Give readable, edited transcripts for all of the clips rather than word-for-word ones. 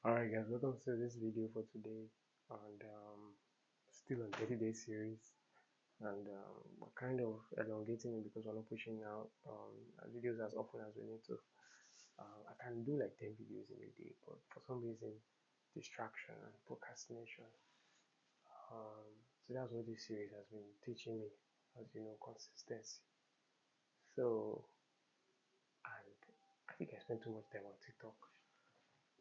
Alright guys, welcome to this video for today, and still on 30-day series, and we're kind of elongating it because we're not pushing out videos as often as we need to. I can do like 10 videos in a day, but for some reason, distraction and procrastination. So that's what this series has been teaching me, as you know, consistency. So, and I think I spent too much time on TikTok.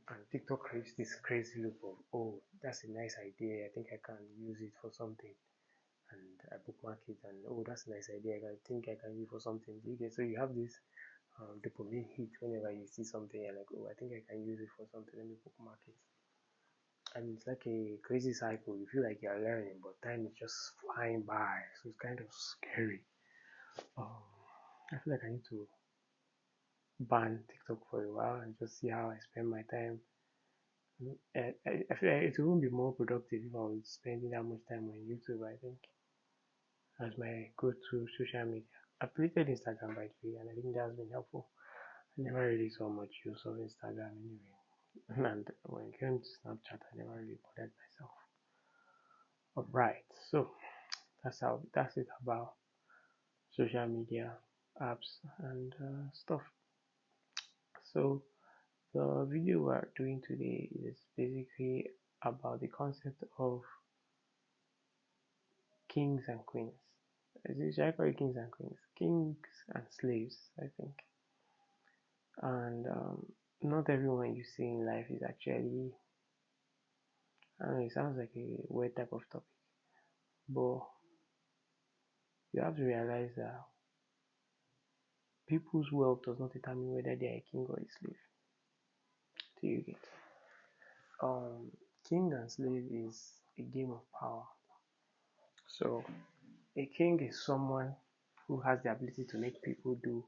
And TikTok creates this crazy loop of, oh, that's a nice idea. I think I can use it for something. And I bookmark it, and oh, that's a nice idea. I think I can use it for something. You get, so you have this dopamine hit whenever you see something. You're like, oh, I think I can use it for something. Let me bookmark it. And it's like a crazy cycle. You feel like you're learning, but time is just flying by. So it's kind of scary. Um, I feel like I need to ban TikTok for a while and just see how I spend my time. I feel like it won't be more productive if I was spending that much time on YouTube, I think, as my go-to social media. I've deleted Instagram by the way, and I think that's been helpful. I never really saw much use of Instagram anyway. And when it came to Snapchat, I never really bothered myself. Alright, so that's it about social media apps and stuff. So the video we're doing today is basically about the concept of kings and queens. Should I call it kings and queens? Kings and slaves, I think. And not everyone you see in life is actually, I don't know, it sounds like a weird type of topic, but you have to realize that people's wealth does not determine whether they are a king or a slave. Do you get? Um, King and slave is a game of power. So a king is someone who has the ability to make people do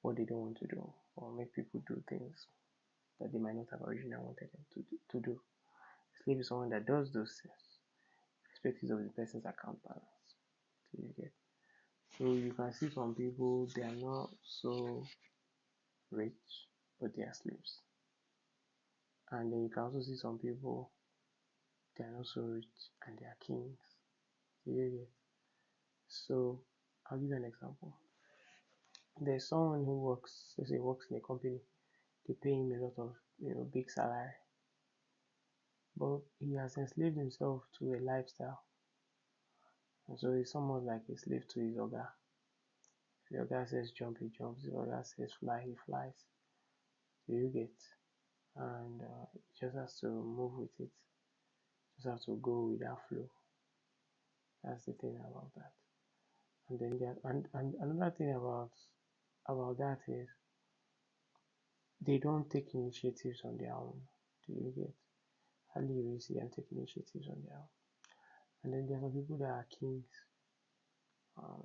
what they don't want to do, or make people do things that they might not have originally wanted them to do. A slave is someone that does those things, irrespective of the person's account balance. So you get. So you can see some people, they are not so rich, but they are slaves. And then you can also see some people, they are not so rich and they are kings. So you get. So I'll give you an example. There's someone who works, let's say works in a company, they pay him a lot of big salary, but he has enslaved himself to a lifestyle, and so he's somewhat like a slave to his oga. If the oga says jump, he jumps. If the oga says fly, he flies. So you get, and he just has to move with it. Just have to go with that flow. That's the thing about that. And then and another thing about that is they don't take initiatives on their own. Do you get? Hardly you really see them take initiatives on their own. And then there are some people that are kings.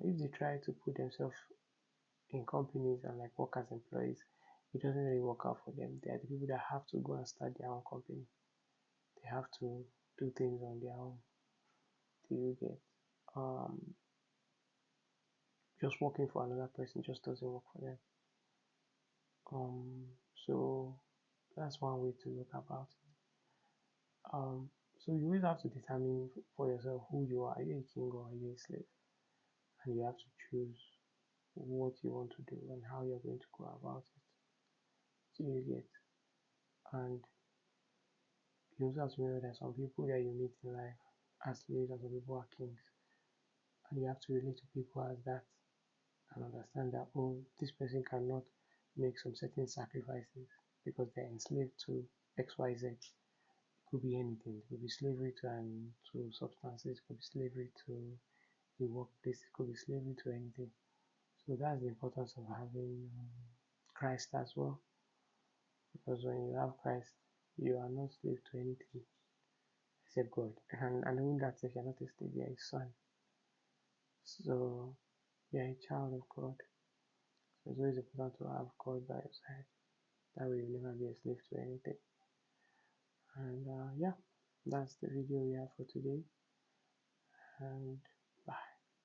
If they try to put themselves in companies and like work as employees, it doesn't really work out for them. They are the people that have to go and start their own company. They have to do things on their own. Do you get? Um, just working for another person just doesn't work for them. So that's one way to look about it. So you always have to determine for yourself who you are. Are you a king or are you a slave? And you have to choose what you want to do and how you're going to go about it. So you get, and you also have to remember that some people that you meet in life are slaves and some people are kings, and you have to relate to people as that and understand that, oh, this person cannot make some certain sacrifices because they're enslaved to XYZ. It could be anything. It could be slavery to substances. It could be slavery to the workplace. It could be slavery to anything. So that's the importance of having Christ as well. Because when you have Christ, you are not slave to anything except God. And knowing that if you're not a slave, you're a son. So you're a child of God. So it's always important to have God by your side. That way you'll never be a slave to anything. And yeah, that's the video we have for today. And